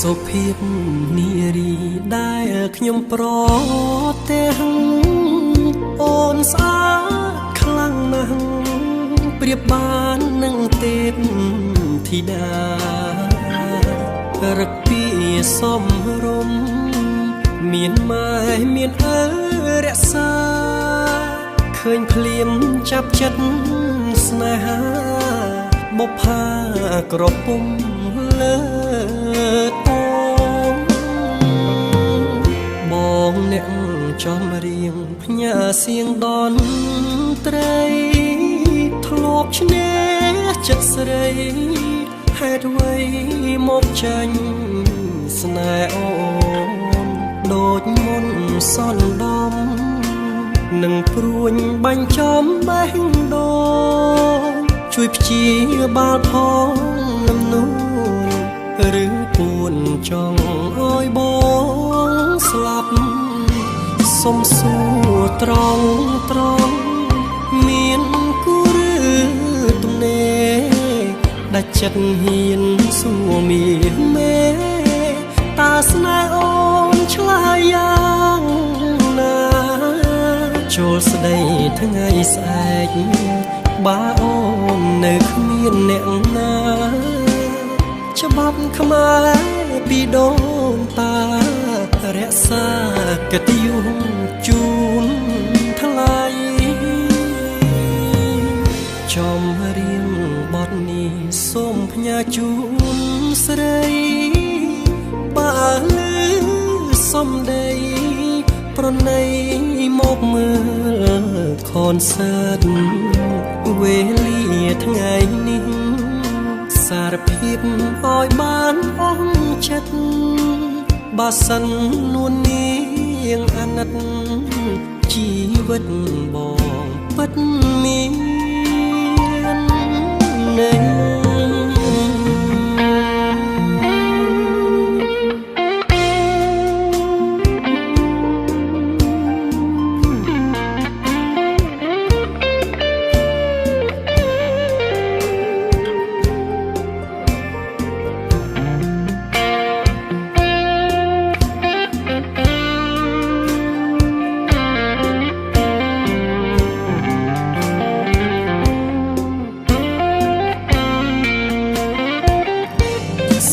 សុភាពនារីដែលខ្ញុំប្រទះអូនស្អាតខ្លាំងណាស់ប្រៀបបាននឹងទេពធីតារកពីសំរុំមានម៉ែមានឪរក្សាឃើញភ្លាមចាប់ចិត្តស្នេហាបុប្ផាក្រពុំលើតងបងអ្នកចំរៀងផ្ញើសៀងដនត្រីធ្លាប់ឈ្នះចិត្តស្រីហេតុអ្វីមកចាញ់ស្នេហ៍អូនដូចមុនសន្ដំនឹងព្រួញបាញ់ចំបេះដូងជួយព្យាបាលផងលំនួនឬពួនចង់ឲ្យបងស្លាប់សុំសួរត្រង់មានគូឬទំនេរដាច់ចិត្តហ៊ានសួរមានមេតាស្នេហ៍អូនឆ្លើយយ៉ាងណាចូលស្ដីថ្ងៃស្អែកបើអូននៅគ្មានអ្នកណាច្បាប់ខ្មែរពីដូនតារក្សាកិត្តិយសជូនថ្លៃចំរៀងបទនេះសូមផ្ញើជូនស្រីបើលឺសំដីប្រណីមកមើលខនសើតវេលាថ្ងៃនេះសារភាពឲ្យបានអស់ចិត្តបើសិននួននាងអាណិតជីវិតបងពិតមាននៅ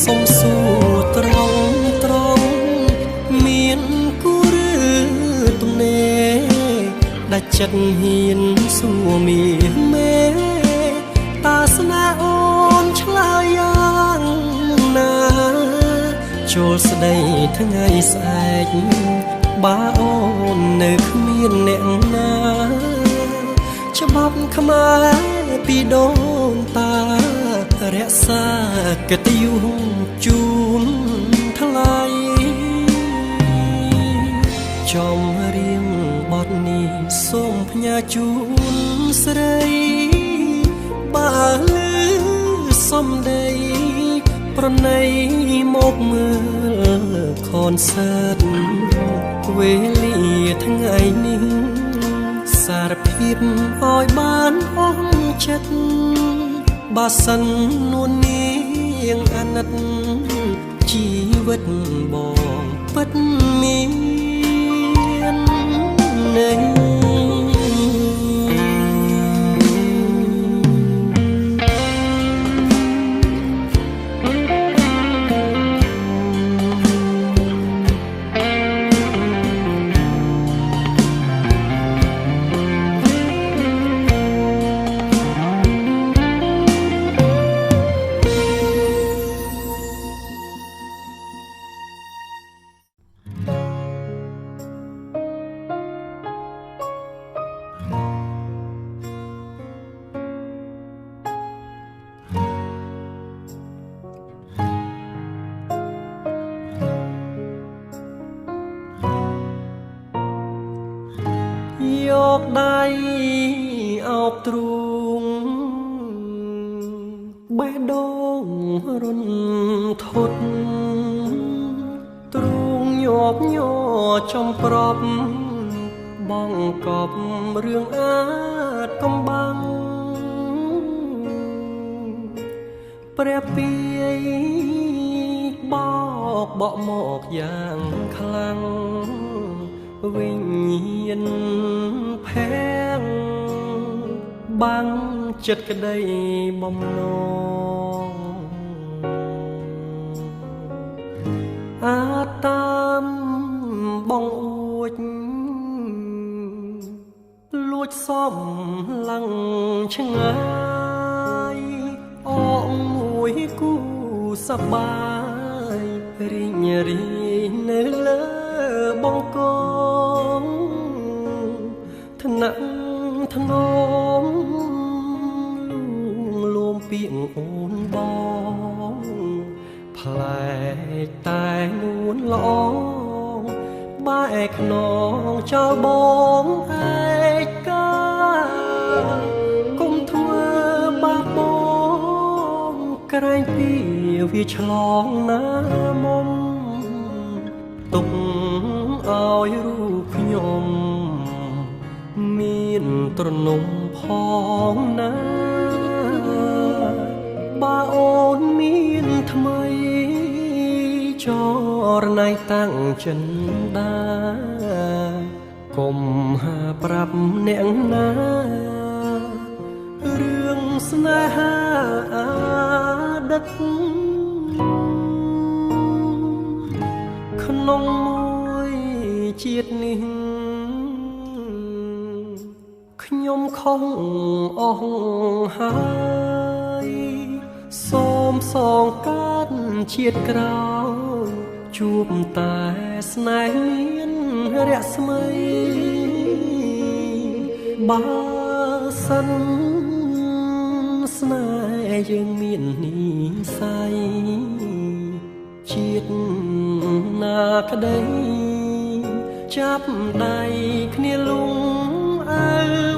សុំសួរត្រង់មានគូឬទំនេរដាច់ចិត្តហ៊ានសួរមានមេតាស្នេហ៍អូនឆ្លើយយ៉ាងណាចូលស្ដីថ្ងៃស្អែកបើអូននៅគ្មានអ្នកណាច្បាប់ខ្មែរពីដូនតារក្សាកិត្តិយសជូនថ្លៃចំរៀងបទនេះសូមផ្ញើជូនស្រីបើលឺសំដីប្រណីមកមើលខនសើតវេលាថ្ងៃនេះសារភាពឲ្យបានអស់ចិត្តបើសិននួននាងអាណិតជីវិតបងពិតមាននៅយកដៃអោបទ្រូងបេះដូងរុនធត់ទ្រូងញាប់ញ័រចំប្រប់បងកប់រឿងអាចកំបាំងព្រះពាយប កបក់មកយ៉ាងខ្លាំងវិញ្ញាណផាំងបាំងចិត្តក្តីបំណងអាចតាមបងអួចលួចសំឡឹងឆ្ងាយអងមួយគូសប្បាយរីញរីនៅលើបងកងថ្នាក់ថ្នមលួមពីងអូនបងផ្លែកតែនួនល្អបែកខ្នងចោលបងឯកាគុំធ្វើបាបបងក្រែងពីវាឆ្លងណាមុំទុកឲ្យរូបខ្ញុំមានទ្រនំផងណាបើអូនមានថ្មីចរណៃតាំងចិនដាកុំហាប្រាប់អ្នកណារឿងស្នេហាអាដិតក្នុងមួយជាតិនេះខ្ញុំខំអស់ហើយសូមសងកាត់ជាតិក្រោយជួបតែស្នេហ៍មានរស្មីបើសិនស្នេហ៍យើងមាននិស្ស័យជាតិណាក្តីចាប់ដៃគ្នាលងអ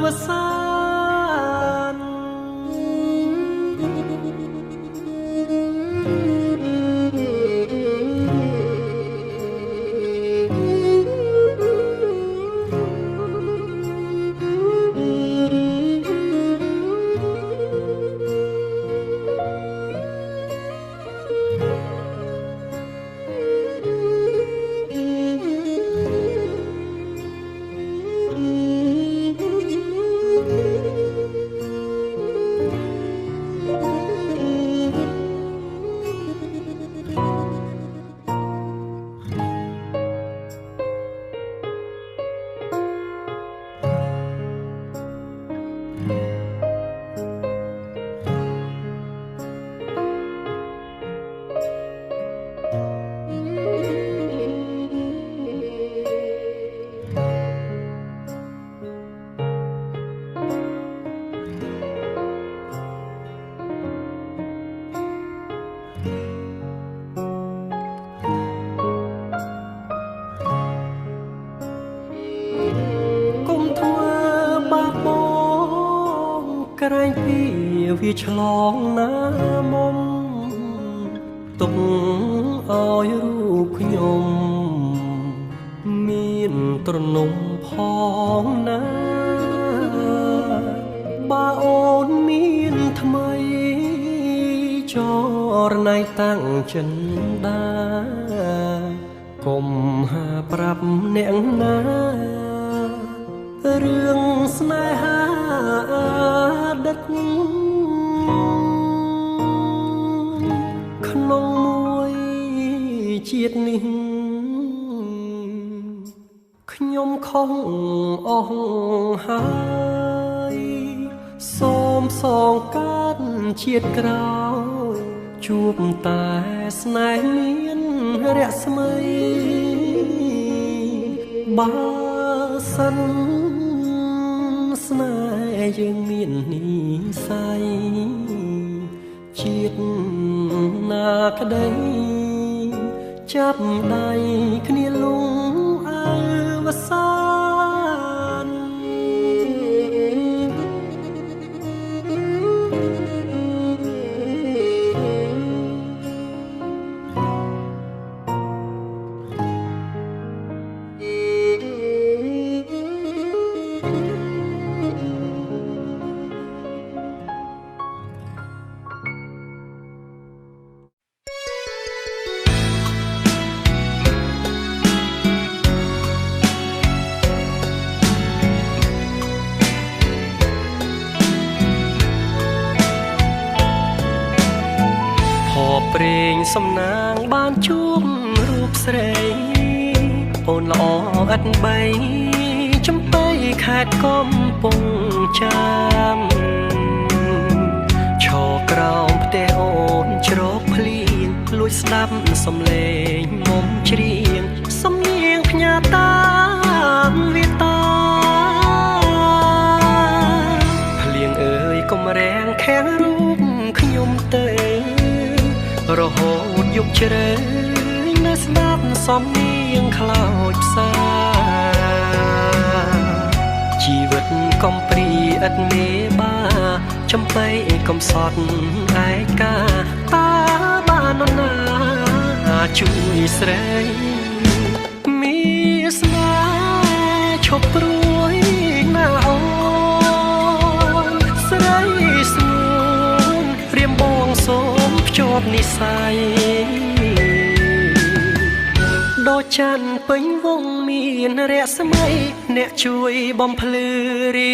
វសានក្រែងពីវាឆ្លងណាមុំទុកឲ្យរូបខ្ញុំមានទ្រនំផងណាបើអូនមានថ្មីចរណៃតាំងចិនដាកុំហាប្រាប់អ្នកណារឿងស្នេហាដិតក្នុងមួយជាតិនេះខ្ញុំខំអស់ហើយសូមសងកាត់ជាតិក្រោយជួបតែស្នេហ៍មានរស្មីបើសិនស្នេហ៍យើងមាននិស្ស័យជាតិណាក្តីចាប់ដៃគ្នាលងអវសាន ប្រេងសំណាងបានជួបរូបស្រីអូនល្អឥតបីចំបៃខេត្តកំពង់ចាមឈរក្រោមផ្ទះអូនជ្រកភ្លៀងលួចស្ដាប់សំឡេងមុំច្រៀងសំនៀងផ្ញើតាមវាតាភ្លៀងអើយកុំរាំងខាំងរូបខ្ញុំទៅរហូតយប់ជ្រៅនៅស្ដាប់សំនៀងខ្លោចផ្សាជីវិតកំព្រីឥតមេបាចំបៃកំសត់ឯកាតាបាននរណាជួយស្រីមានស្នេហ៍ឈប់ព្រួយណាអូនស្រីស្ងួនព្រាមបងសូមភ្ជាប់និស័យដូចច័ន្ទពេញវងមានរស្មីអ្នកជួយបំភ្លឺរា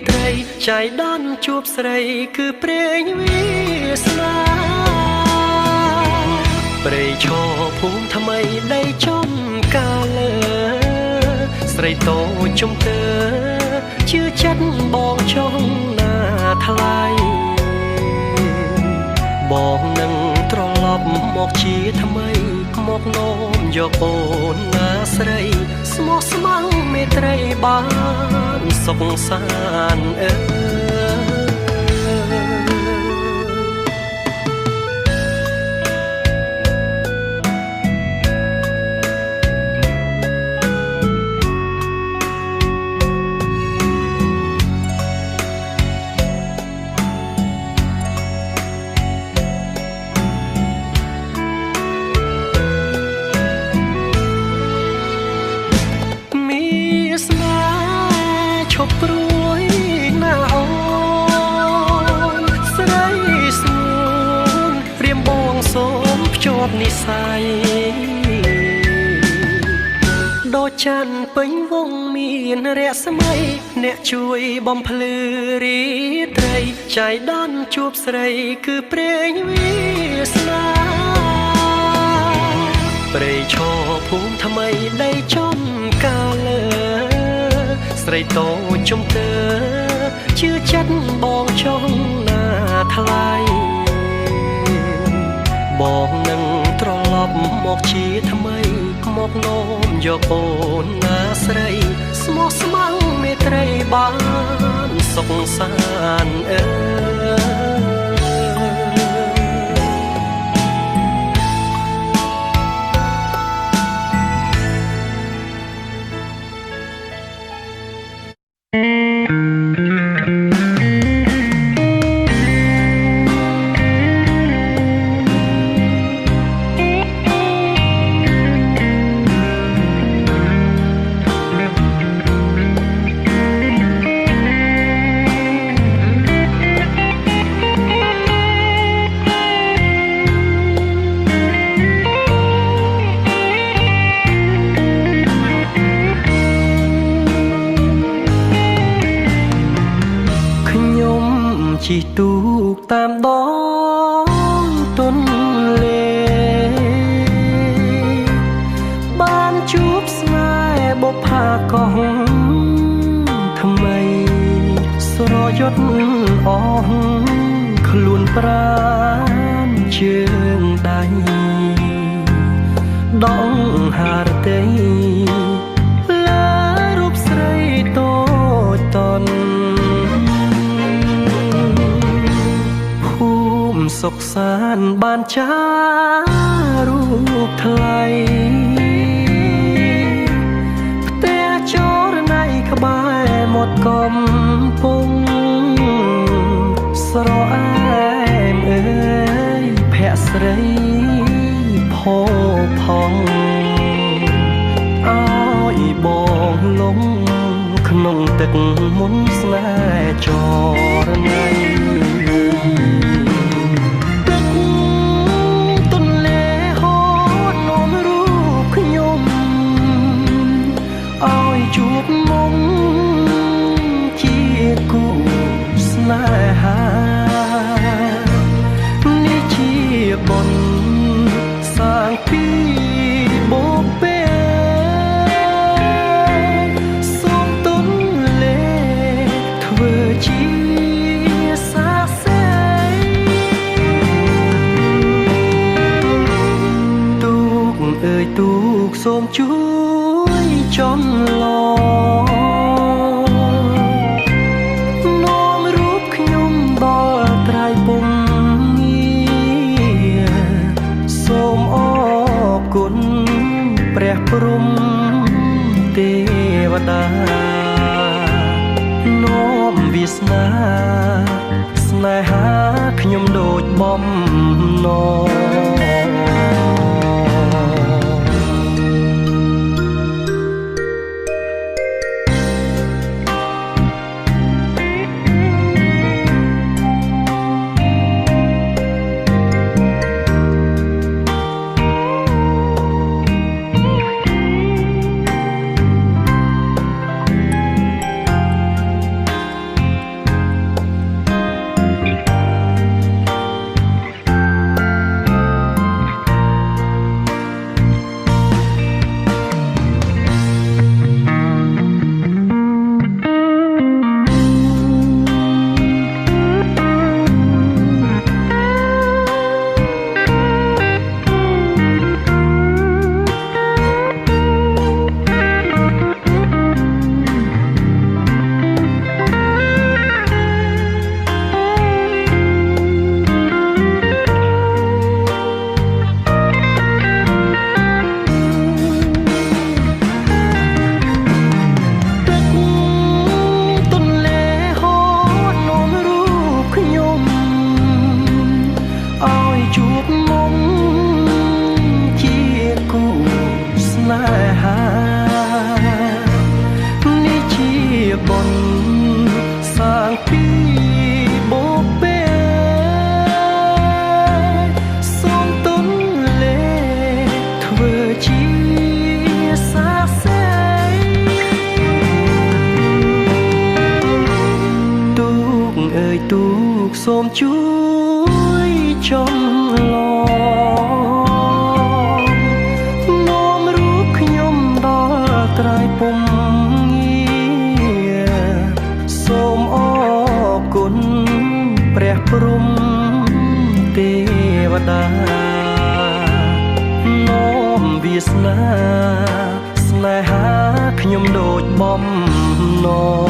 ត្រីចៃដន្យជួបស្រីគឺព្រេងវាសនាព្រៃឈរភូមិថ្មីដីចំកាលើស្រីតូចជំទើជឿចិត្តបងចង់ណាថ្លៃបងនឹងត្រឡប់មកជាថ្មីមកនោមយកអូនណាស្រីស្មោះស្ម័គ្រមេត្រីបានសុខសាន្តព្រួយណាអូនស្រីស្ងួនព្រាមបងសូមភ្ជាប់និស័យដូចច័ន្ទពេញវងមានរស្មីអ្នកជួយបំភ្លឺរាត្រីចៃដន្យជួបស្រីគឺព្រេងវាសនាព្រៃឈរភូមិថ្មីដីចំកាលើស្រីតូចជំទើជឿចិត្តបងចង់ណាថ្លៃបងនឹងត្រឡប់មកជាថ្មីមកនោមយកអូនណាស្រីស្មោះស្ម័គ្រមេត្រីបានសុខសាន្តជីទូកតាមដងទន្លេបានជួបស្នេហ៍បុប្ផាកោះថ្មីស្រយុតអស់ខ្លួនប្រាណជើងដៃដងហារតីលើរូបស្រីតូចតន់សុខសាន្តបានចារូបថ្លៃផ្ទះចរណៃក្បែរមាត់កំពង់ស្រអែមអើយភ័ក្រស្រីផោផងអើយបងលំក្នុងទឹកមុនស្នេហ៍ចរណៃជួបមុំជាគូស្នេហានេះជាបុណ្យ ទូកសូមជួយចំឡងនាំរូបខ្ញុំដល់ត្រៃពុំងារសូមអរគុណព្រះព្រំទេវតានាំវាសនាស្នេហាខ្ញុំដូចបំណងទូកសូមជួយចំឡងនាំរូបខ្ញុំដល់ត្រៃពុំងារសូមអរគុណព្រះព្រំទេវតានាំវាសនាស្នេហាខ្ញុំដូចបំណង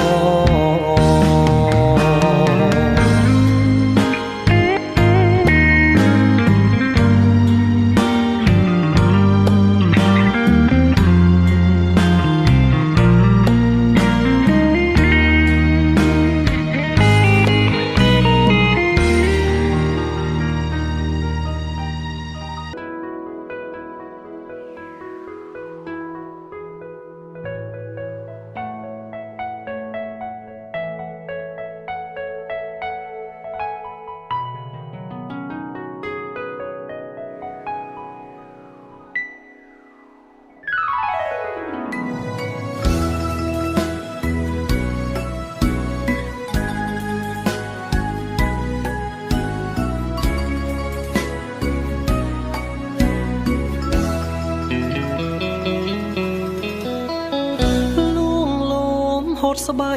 ហូតស្បៃ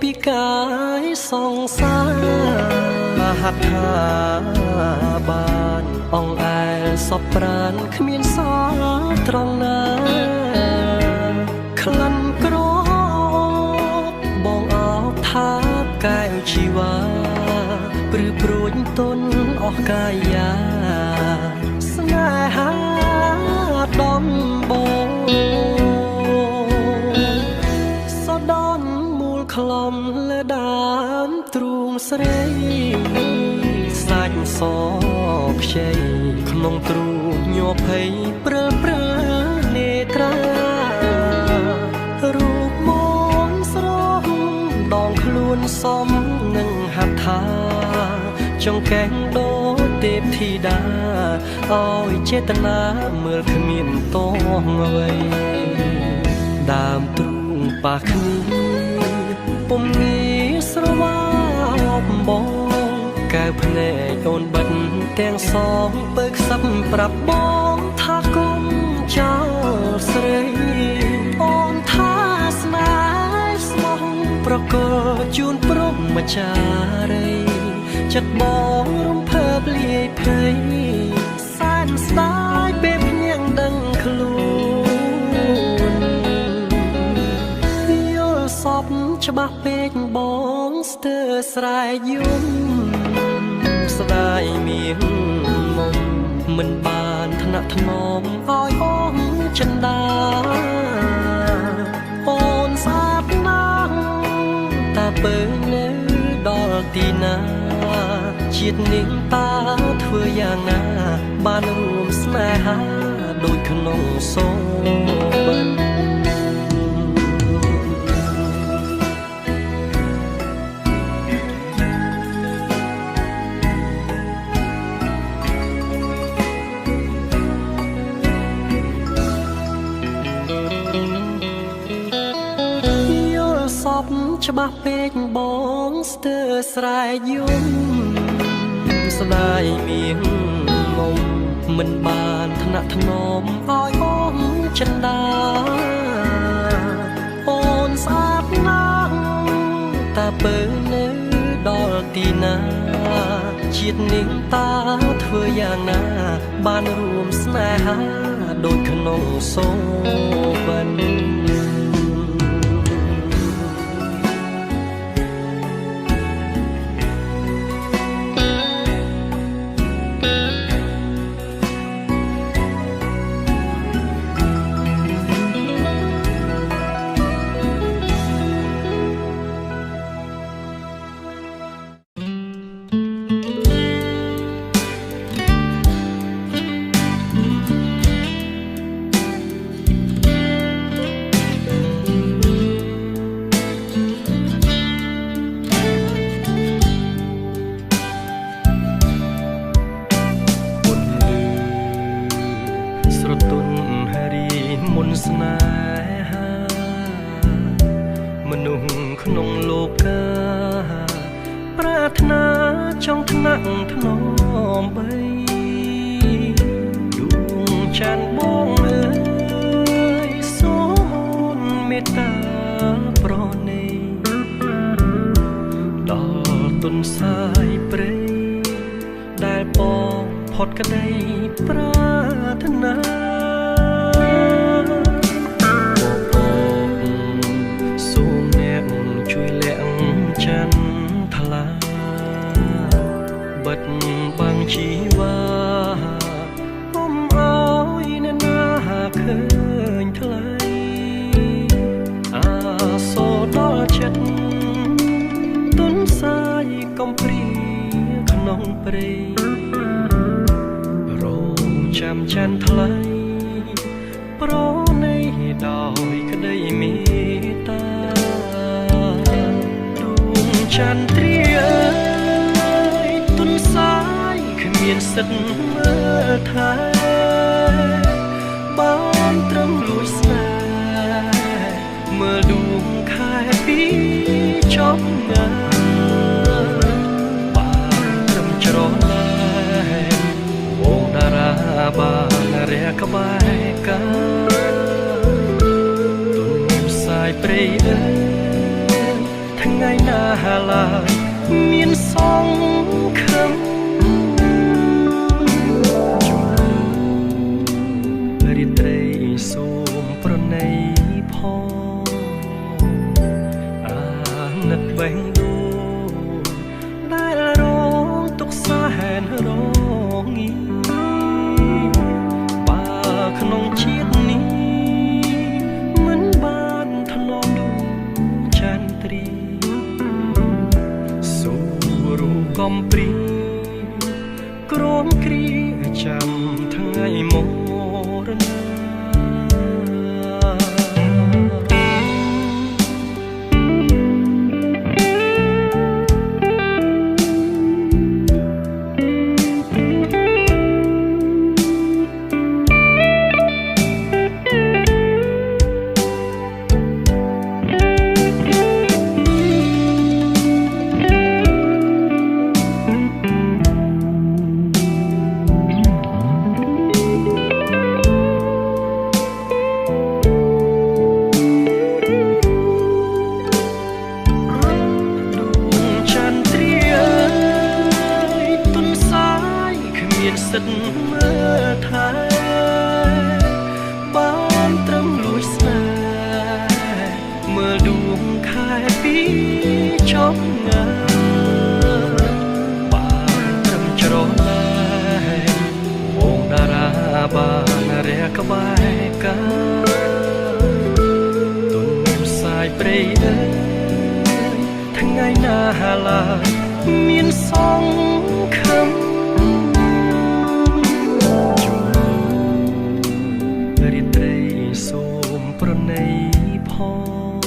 ពីកាយសង្សារហត្ថាបានអង្អែលសពប្រានគ្មានសល់ត្រង់ណាក្លិនក្របងអោបថាកែវជីវ៉ាព្រឺព្រួញទន់អស់កាយាស្នេហាដំបងខ្លំលើដើមទ្រូងស្រីសាច់សខ្ចីក្នុងទ្រូងញ័រភ័យព្រើព្រើនេត្រារូបមន្តស្រស់ដងខ្លួនសមនឹងហត្ថាចង្កេះដូចទេពធីតាឲ្យចេតនាមើលគ្មានតងអ្វីដើមទ្រូងប៉ះគ្នាពុំងាយស្រវាប់បងកែវភ្នែកអូនបិទទាំងសងបើខ្សឹបប្រាប់បងថាគុំចោលស្រីអូនថាស្នេហ៍ស្មោះប្រកល់ជូនព្រមចារីចិត្តបងរំភើបលាយភ័យសែនស្ដាយពេលភ្នៀងដឹងខ្លួន ច្បាស់ពេកបងស្ទើរស្រែកយំស្ដាយមៀងមុំមិនបានថ្នាក់ថ្នមឲ្យអូនចិន្តាអូនស្អាតណាស់តាបើនៅដល់ទីណាជាតិនឹងតាធ្វើយ៉ាងណាបានរួមស្នេហាដូចក្នុងសូបិនច្បាស់ពេកបងស្ទើរស្រែកយំស្ដាយមៀងមុំមិនបានថ្នាក់ថ្នមឲ្យអូនចិន្តាអូនស្អាតណាស់តាបើនៅដល់ទីណាជាតិនឹងតាធ្វើយ៉ាងណាបានរួមស្នេហាដូចក្នុងសូបិនស្នេហាមនុស្សក្នុងលោកកាប្រាថ្នាចង់ថ្នាក់ថ្នមបីដួងច័ន្ទបងអើយសូមមេត្តាប្រណីដល់ទុនសាយព្រៃដែលបងផុតក្តីប្រាថ្នាបិទបាំងជីវ៉ាអមអើយអ្នកណាឃើញថ្លៃអាសូរដល់ចិត្តទុនសាយកំព្រាក្នុងព្រៃរងចាំច័ន្ទថ្លៃប្រណីដោយក្តីមេត្តាដួងច័ន្ទត្រៀមានសិទ្ធមើលថែបានត្រឹមលួចស្នេហ៍មើលដួងខែពីចប់ណាបានត្រឹមច្រណែវងតារាបានរះក្បែរកាទុនសាយព្រៃអើយថ្ងៃណាឡើយមានសង្ឃឹមត្រីសូមប្រណីផងអាណិតបេះដូងដែលរងទុកសែនរងីបើក្នុងជាតិនេះមិនបានថ្នមដូចច័ន្ទត្រីសូមរូបកំព្រីក្រមគ្រាចាំថ្ងៃមកសិទ្ធមើលថែបានត្រឹមលួចស្នេហ៍មើលដួងខែពី ក្បែរកាទុនផ្សាយព្រៃអើយថ្ងៃណាហាឡាមានសង្ឃឹមរាត្រីសូមប្រណីផង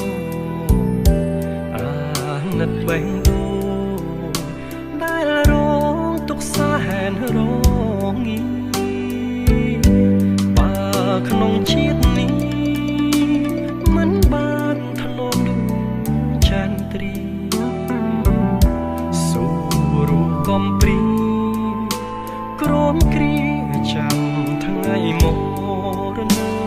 អាណិតវែងដួងដែលរងទុកសាហានរងងាបើក្នុងជាតិនេះមិនបានធ្លាប់ដូចចន្ទ្រីសូរូកំព្រីក្រមគ្រាចាំថ្ងៃមរណា